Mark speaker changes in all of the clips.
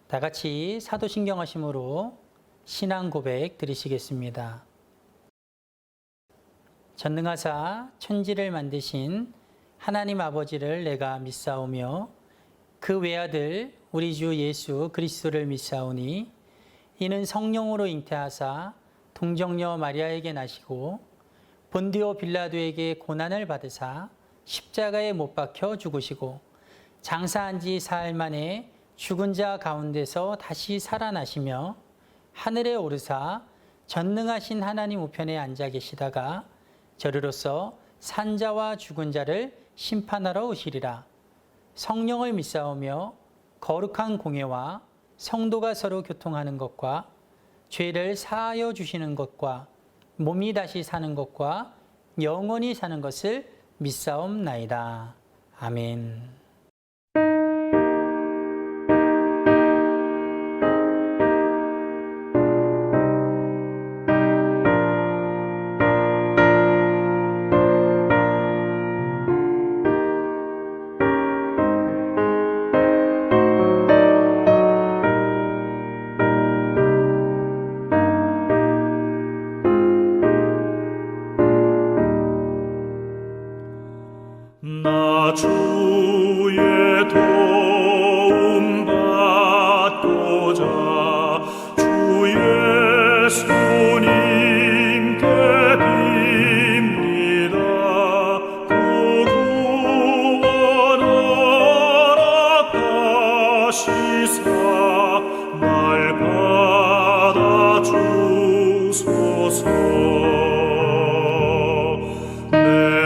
Speaker 1: 다 같이 사도신경하심으로 신앙 고백 드리시겠습니다. 전능하사 천지를 만드신 하나님 아버지를 내가 믿사오며 그 외아들 우리 주 예수 그리스도를 믿사오니 이는 성령으로 잉태하사 동정녀 마리아에게 나시고 본디오 빌라도에게 고난을 받으사 십자가에 못 박혀 죽으시고 장사한 지 사흘 만에 죽은 자 가운데서 다시 살아나시며 하늘에 오르사 전능하신 하나님 우편에 앉아 계시다가 저리로서 산자와 죽은 자를 심판하러 오시리라. 성령을 믿사오며 거룩한 공예와 성도가 서로 교통하는 것과 죄를 사하여 주시는 것과 몸이 다시 사는 것과 영원히 사는 것을 믿사옵나이다. 아멘.
Speaker 2: 나 주의 도움 받고자 주 예수님께 빕니다. 그 구원하라 하시사 날 받아 주소서.
Speaker 3: 날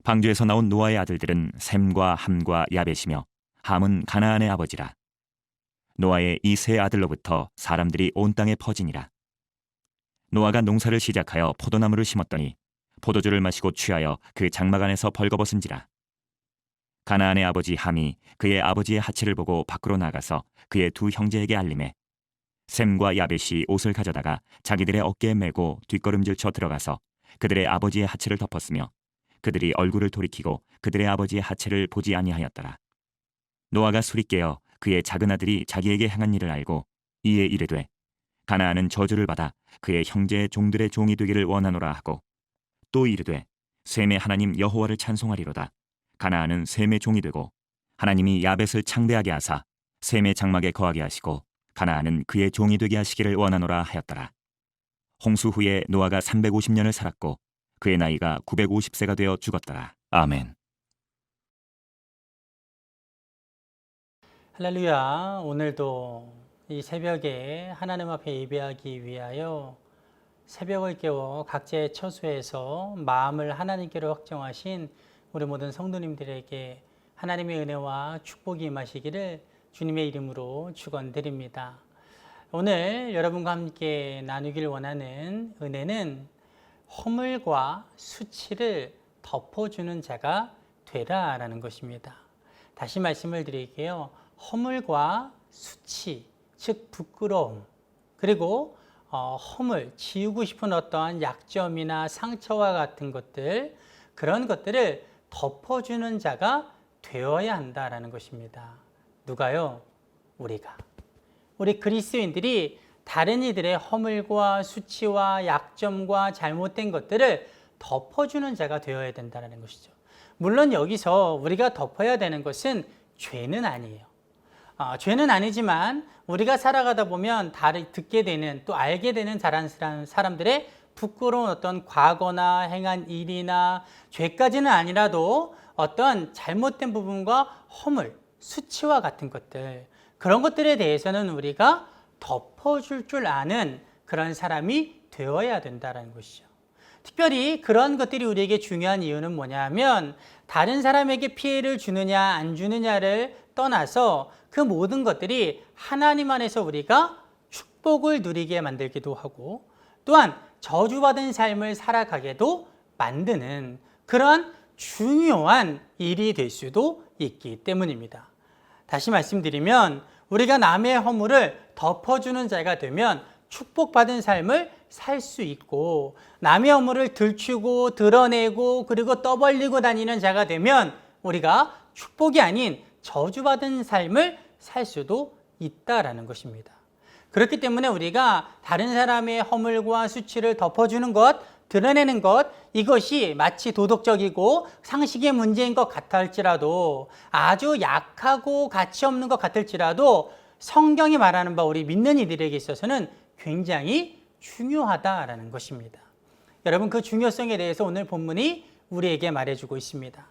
Speaker 3: 방주에서 나온 노아의 아들들은 셈과 함과 야벳이며 함은 가나안의 아버지라. 노아의 이 세 아들로부터 사람들이 온 땅에 퍼지니라. 노아가 농사를 시작하여 포도나무를 심었더니 포도주를 마시고 취하여 그 장막 안에서 벌거벗은지라. 가나안의 아버지 함이 그의 아버지의 하체를 보고 밖으로 나가서 그의 두 형제에게 알림해 셈과 야벳이 옷을 가져다가 자기들의 어깨에 메고 뒷걸음질쳐 들어가서 그들의 아버지의 하체를 덮었으며 그들이 얼굴을 돌이키고 그들의 아버지의 하체를 보지 아니하였더라. 노아가 술이 깨어 그의 작은 아들이 자기에게 행한 일을 알고 이에 이르되 가나안은 저주를 받아 그의 형제의 종들의 종이 되기를 원하노라 하고 또 이르되 셈의 하나님 여호와를 찬송하리로다. 가나안은 셈의 종이 되고 하나님이 야벳을 창대하게 하사 셈의 장막에 거하게 하시고 가나안은 그의 종이 되게 하시기를 원하노라 하였더라. 홍수 후에 노아가 350년을 살았고 그의 나이가 950세가 되어 죽었더라. 아멘.
Speaker 1: 할렐루야. 오늘도 이 새벽에 하나님 앞에 예배하기 위하여 새벽을 깨워 각자의 처소에서 마음을 하나님께로 확정하신 우리 모든 성도님들에게 하나님의 은혜와 축복이 임하시기를 주님의 이름으로 축원드립니다. 오늘 여러분과 함께 나누길 원하는 은혜는 허물과 수치를 덮어주는 자가 되라라는 것입니다. 다시 말씀을 드릴게요. 허물과 수치, 즉 부끄러움, 그리고 허물, 지우고 싶은 어떠한 약점이나 상처와 같은 것들, 그런 것들을 덮어주는 자가 되어야 한다라는 것입니다. 누가요? 우리가. 우리 그리스도인들이 다른 이들의 허물과 수치와 약점과 잘못된 것들을 덮어주는 자가 되어야 된다는 것이죠. 물론 여기서 우리가 덮어야 되는 것은 죄는 아니에요. 죄는 아니지만 우리가 살아가다 보면 듣게 되는 또 알게 되는 사람들의 부끄러운 어떤 과거나 행한 일이나 죄까지는 아니라도 어떤 잘못된 부분과 허물, 수치와 같은 것들, 그런 것들에 대해서는 우리가 덮어줄 줄 아는 그런 사람이 되어야 된다는 것이죠. 특별히 그런 것들이 우리에게 중요한 이유는 뭐냐면 다른 사람에게 피해를 주느냐 안 주느냐를 떠나서 그 모든 것들이 하나님 안에서 우리가 축복을 누리게 만들기도 하고 또한 저주받은 삶을 살아가게도 만드는 그런 중요한 일이 될 수도 있기 때문입니다. 다시 말씀드리면 우리가 남의 허물을 덮어주는 자가 되면 축복받은 삶을 살 수 있고 남의 허물을 들추고 드러내고 그리고 떠벌리고 다니는 자가 되면 우리가 축복이 아닌 저주받은 삶을 살 수도 있다라는 것입니다. 그렇기 때문에 우리가 다른 사람의 허물과 수치를 덮어주는 것, 드러내는 것, 이것이 마치 도덕적이고 상식의 문제인 것 같을지라도 아주 약하고 가치 없는 것 같을지라도 성경이 말하는 바 우리 믿는 이들에게 있어서는 굉장히 중요하다라는 것입니다. 여러분, 그 중요성에 대해서 오늘 본문이 우리에게 말해주고 있습니다.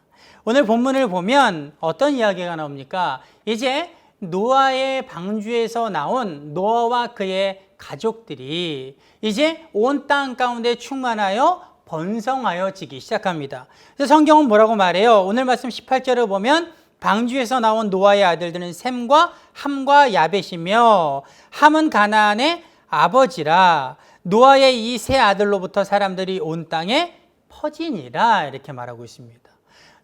Speaker 1: 오늘 본문을 보면 어떤 이야기가 나옵니까? 이제 노아의 방주에서 나온 노아와 그의 가족들이 이제 온 땅 가운데 충만하여 번성하여지기 시작합니다. 그래서 성경은 뭐라고 말해요? 오늘 말씀 18절을 보면 방주에서 나온 노아의 아들들은 셈과 함과 야벳이며 함은 가나안의 아버지라. 노아의 이 세 아들로부터 사람들이 온 땅에 퍼지니라 이렇게 말하고 있습니다.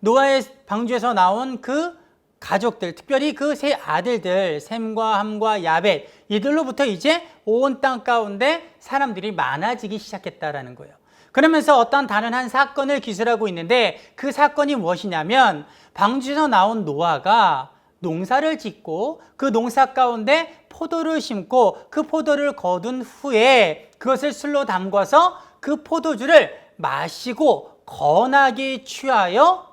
Speaker 1: 노아의 방주에서 나온 그 가족들, 특별히 그 세 아들들 셈과 함과 야벳, 이들로부터 이제 온 땅 가운데 사람들이 많아지기 시작했다라는 거예요. 그러면서 어떤 다른 한 사건을 기술하고 있는데 그 사건이 무엇이냐면 방주에서 나온 노아가 농사를 짓고 그 농사 가운데 포도를 심고 그 포도를 거둔 후에 그것을 술로 담궈서 그 포도주를 마시고 거나게 취하여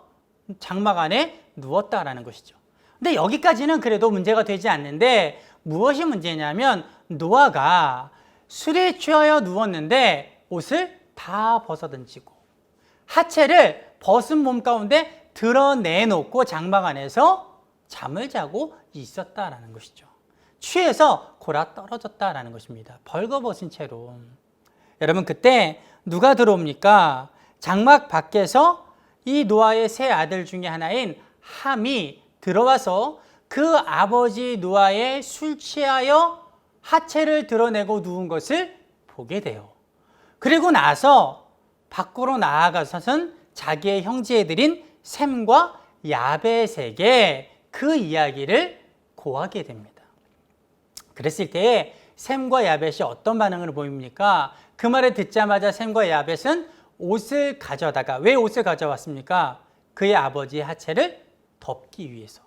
Speaker 1: 장막 안에 누웠다라는 것이죠. 근데 여기까지는 그래도 문제가 되지 않는데 무엇이 문제냐면 노아가 술에 취하여 누웠는데 옷을 다 벗어던지고 하체를 벗은 몸 가운데 드러내놓고 장막 안에서 잠을 자고 있었다라는 것이죠. 취해서 골아 떨어졌다라는 것입니다. 벌거벗은 채로. 여러분, 그때 누가 들어옵니까? 장막 밖에서 이 노아의 세 아들 중에 하나인 함이 들어와서 그 아버지 노아의 술 취하여 하체를 드러내고 누운 것을 보게 돼요. 그리고 나서 밖으로 나아가서는 자기의 형제들인 셈과 야벳에게 그 이야기를 고하게 됩니다. 그랬을 때 셈과 야벳이 어떤 반응을 보입니까? 그 말을 듣자마자 셈과 야벳은 옷을 가져다가, 왜 옷을 가져왔습니까? 그의 아버지의 하체를 덮기 위해서,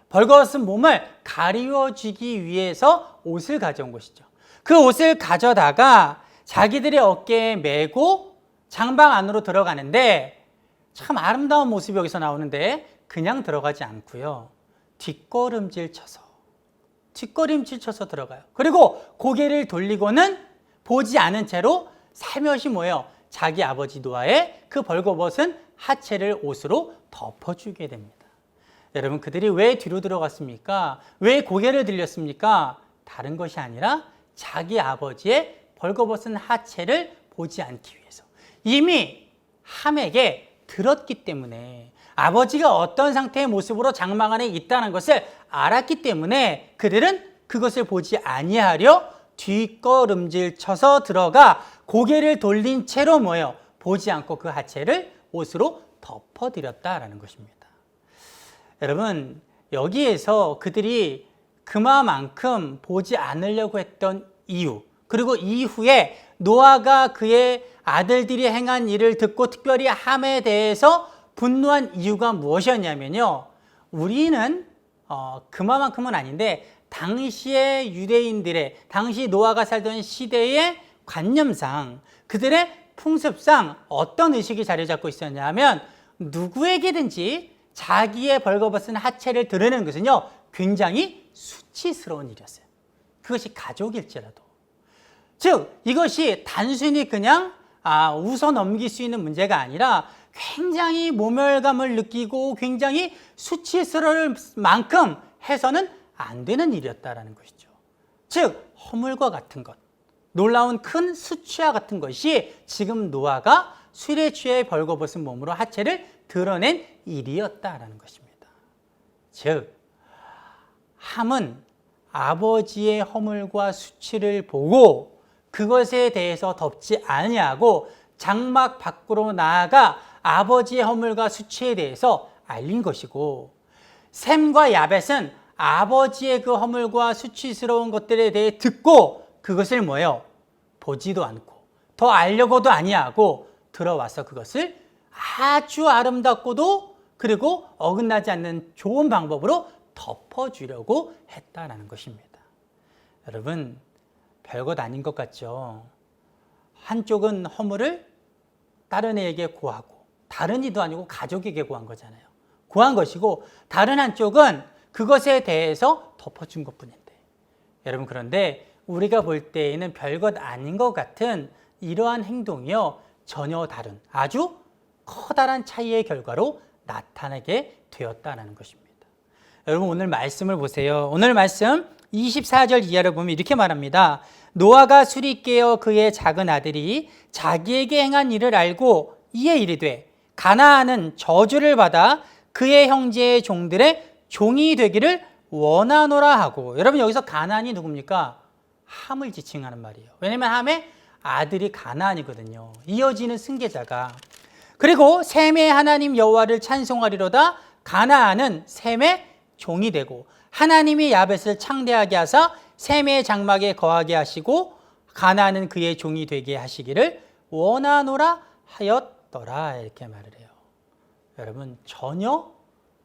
Speaker 1: 벌거벗은 몸을 가리워주기 위해서 옷을 가져온 것이죠. 그 옷을 가져다가 자기들의 어깨에 메고 장방 안으로 들어가는데, 참 아름다운 모습이 여기서 나오는데 그냥 들어가지 않고요, 뒷걸음질 쳐서 들어가요. 그리고 고개를 돌리고는 보지 않은 채로 살며시 뭐예요? 자기 아버지 노아의 그 벌거벗은 하체를 옷으로 덮어주게 됩니다. 여러분, 그들이 왜 뒤로 들어갔습니까? 왜 고개를 들렸습니까? 다른 것이 아니라 자기 아버지의 벌거벗은 하체를 보지 않기 위해서, 이미 함에게 들었기 때문에, 아버지가 어떤 상태의 모습으로 장막 안에 있다는 것을 알았기 때문에 그들은 그것을 보지 아니하려 뒷걸음질 쳐서 들어가 고개를 돌린 채로 뭐예요? 보지 않고 그 하체를 옷으로 덮어드렸다라는 것입니다. 여러분, 여기에서 그들이 그만큼 보지 않으려고 했던 이유, 그리고 이후에 노아가 그의 아들들이 행한 일을 듣고 특별히 함에 대해서 분노한 이유가 무엇이었냐면요, 우리는 그만큼은 아닌데 당시의 유대인들의, 당시 노아가 살던 시대의 관념상, 그들의 풍습상 어떤 의식이 자리 잡고 있었냐면, 누구에게든지 자기의 벌거벗은 하체를 드러내는 것은요 굉장히 수치스러운 일이었어요. 그것이 가족일지라도. 즉 이것이 단순히 그냥 웃어 넘길 수 있는 문제가 아니라 굉장히 모멸감을 느끼고 굉장히 수치스러울 만큼 해서는 안 되는 일이었다라는 것이죠. 즉 허물과 같은 것, 놀라운 큰 수치와 같은 것이 지금 노아가 술에 취해 벌거벗은 몸으로 하체를 드러낸 일이었다라는 것입니다. 즉 함은 아버지의 허물과 수치를 보고 그것에 대해서 덮지 아니하고 장막 밖으로 나아가 아버지의 허물과 수치에 대해서 알린 것이고, 셈과 야벳은 아버지의 그 허물과 수치스러운 것들에 대해 듣고 그것을 뭐예요? 보지도 않고 더 알려고도 아니하고 들어와서 그것을 아주 아름답고도 그리고 어긋나지 않는 좋은 방법으로 덮어주려고 했다라는 것입니다. 여러분, 별것 아닌 것 같죠? 한쪽은 허물을 다른 애에게 고하고, 다른 이도 아니고 가족에게 고한 거잖아요. 고한 것이고, 다른 한쪽은 그것에 대해서 덮어준 것뿐인데, 여러분, 그런데 우리가 볼 때에는 별것 아닌 것 같은 이러한 행동이요 전혀 다른 아주 커다란 차이의 결과로 나타나게 되었다는 것입니다. 여러분, 오늘 말씀을 보세요. 오늘 말씀 24절 이하를 보면 이렇게 말합니다. 노아가 술이 깨어 그의 작은 아들이 자기에게 행한 일을 알고 이에 이르되 가나안은 저주를 받아 그의 형제의 종들의 종이 되기를 원하노라 하고. 여러분, 여기서 가나안이 누굽니까? 함을 지칭하는 말이에요. 왜냐하면 함의 아들이 가나안이거든요. 이어지는 승계자가. 그리고 셈의 하나님 여호와를 찬송하리로다. 가나안은 셈의 종이 되고, 하나님이 야벳을 창대하게 하사 셈의 장막에 거하게 하시고 가나안은 그의 종이 되게 하시기를 원하노라 하였더라, 이렇게 말을 해요. 여러분, 전혀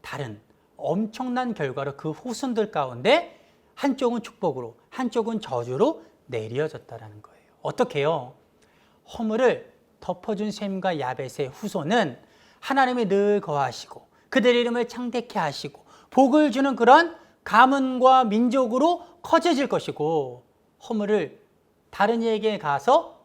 Speaker 1: 다른 엄청난 결과로 그 후손들 가운데 한쪽은 축복으로 한쪽은 저주로 내려졌다는 거예요. 어떻게 해요? 허물을 덮어준 셈과 야벳의 후손은 하나님이 늘 거하시고 그들의 이름을 창대케 하시고 복을 주는 그런 가문과 민족으로 커져질 것이고, 허물을 다른 이에게 가서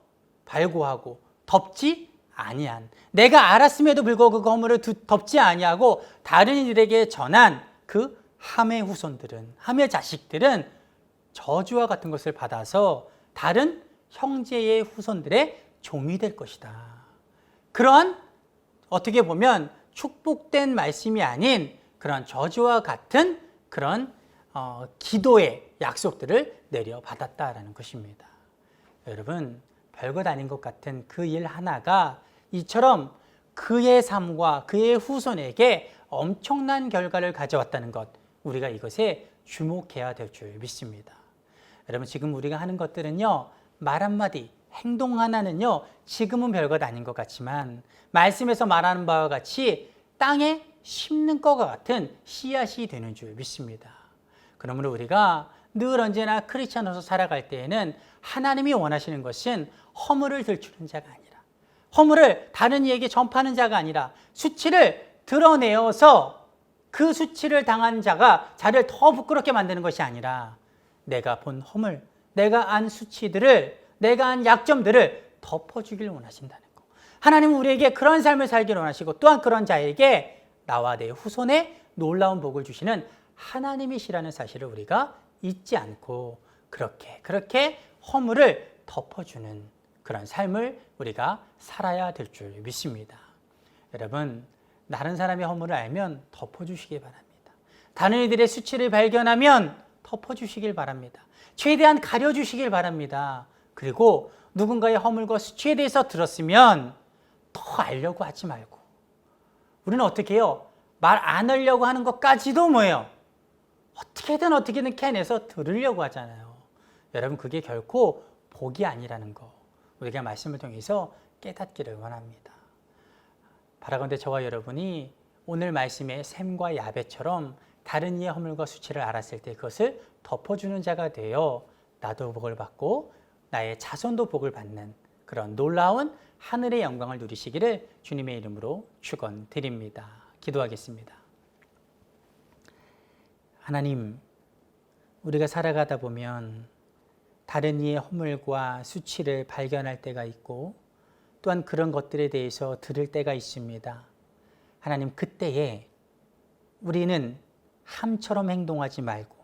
Speaker 1: 발고하고 덮지 아니한, 내가 알았음에도 불구하고 그 허물을 덮지 아니하고 다른 이들에게 전한 그 함의 후손들은, 함의 자식들은 저주와 같은 것을 받아서 다른 형제의 후손들의 종이 될 것이다. 그러한 어떻게 보면 축복된 말씀이 아닌 그런 저주와 같은 그런 기도의 약속들을 내려받았다라는 것입니다. 여러분, 별것 아닌 것 같은 그 일 하나가 이처럼 그의 삶과 그의 후손에게 엄청난 결과를 가져왔다는 것, 우리가 이것에 주목해야 될 줄 믿습니다. 여러분, 지금 우리가 하는 것들은요, 말 한마디, 행동 하나는요, 지금은 별것 아닌 것 같지만 말씀에서 말하는 바와 같이 땅에 심는 것과 같은 씨앗이 되는 줄 믿습니다. 그러므로 우리가 늘 언제나 크리스찬으로서 살아갈 때에는 하나님이 원하시는 것은 허물을 들추는 자가 아니라, 허물을 다른 이에게 전파하는 자가 아니라, 수치를 드러내어서 그 수치를 당한 자가 자를 더 부끄럽게 만드는 것이 아니라, 내가 본 허물, 내가 안 수치들을, 내가 안 약점들을 덮어주길 원하신다는 것. 하나님은 우리에게 그런 삶을 살기를 원하시고, 또한 그런 자에게 나와 내 후손에 놀라운 복을 주시는 하나님이시라는 사실을 우리가 잊지 않고 그렇게 허물을 덮어주는 그런 삶을 우리가 살아야 될 줄 믿습니다. 여러분, 다른 사람의 허물을 알면 덮어주시기 바랍니다. 다른 이들의 수치를 발견하면 덮어주시길 바랍니다. 최대한 가려주시길 바랍니다. 그리고 누군가의 허물과 수치에 대해서 들었으면 더 알려고 하지 말고, 우리는 어떻게 해요? 말 안 하려고 하는 것까지도 뭐예요? 어떻게든 캐내서 들으려고 하잖아요. 여러분, 그게 결코 복이 아니라는 거, 우리가 말씀을 통해서 깨닫기를 원합니다. 바라건대 저와 여러분이 오늘 말씀의 셈과 야벳처럼 다른 이의 허물과 수치를 알았을 때 그것을 덮어주는 자가 되어 나도 복을 받고 나의 자손도 복을 받는 그런 놀라운 하늘의 영광을 누리시기를 주님의 이름으로 축원드립니다. 기도하겠습니다. 하나님, 우리가 살아가다 보면 다른 이의 허물과 수치를 발견할 때가 있고, 또한 그런 것들에 대해서 들을 때가 있습니다. 하나님, 그때에 우리는 함처럼 행동하지 말고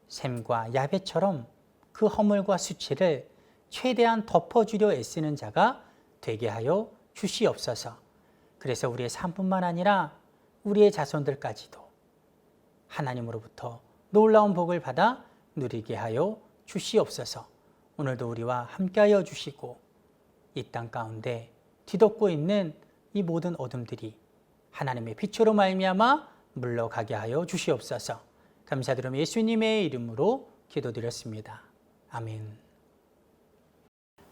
Speaker 1: 셈과 야벳처럼 그 허물과 수치를 최대한 덮어주려 애쓰는 자가 되게 하여 주시옵소서. 그래서 우리의 삶뿐만 아니라 우리의 자손들까지도 하나님으로부터 놀라운 복을 받아 누리게 하여 주시옵소서. 오늘도 우리와 함께하여 주시고 이 땅 가운데 뒤덮고 있는 이 모든 어둠들이 하나님의 빛으로 말미암아 물러가게 하여 주시옵소서. 감사드리며 예수님의 이름으로 기도드렸습니다. 아멘.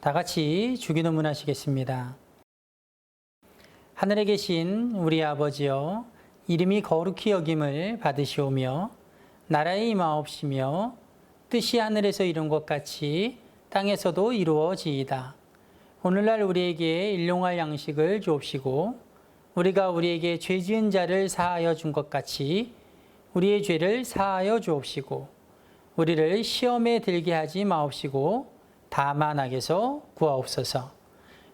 Speaker 1: 다 같이 주기도문 하시겠습니다. 하늘에 계신 우리 아버지여, 이름이 거룩히 여김을 받으시오며 나라의 임하옵시며 뜻이 하늘에서 이룬 것 같이 땅에서도 이루어지이다. 오늘날 우리에게 일용할 양식을 주옵시고 우리가 우리에게 죄 지은 자를 사하여 준 것 같이 우리의 죄를 사하여 주옵시고 우리를 시험에 들게 하지 마옵시고 다만 악에서 구하옵소서.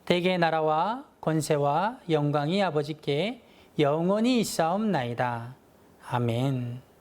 Speaker 1: 대개의 나라와 권세와 영광이 아버지께 영원히 있사옵나이다. 아멘.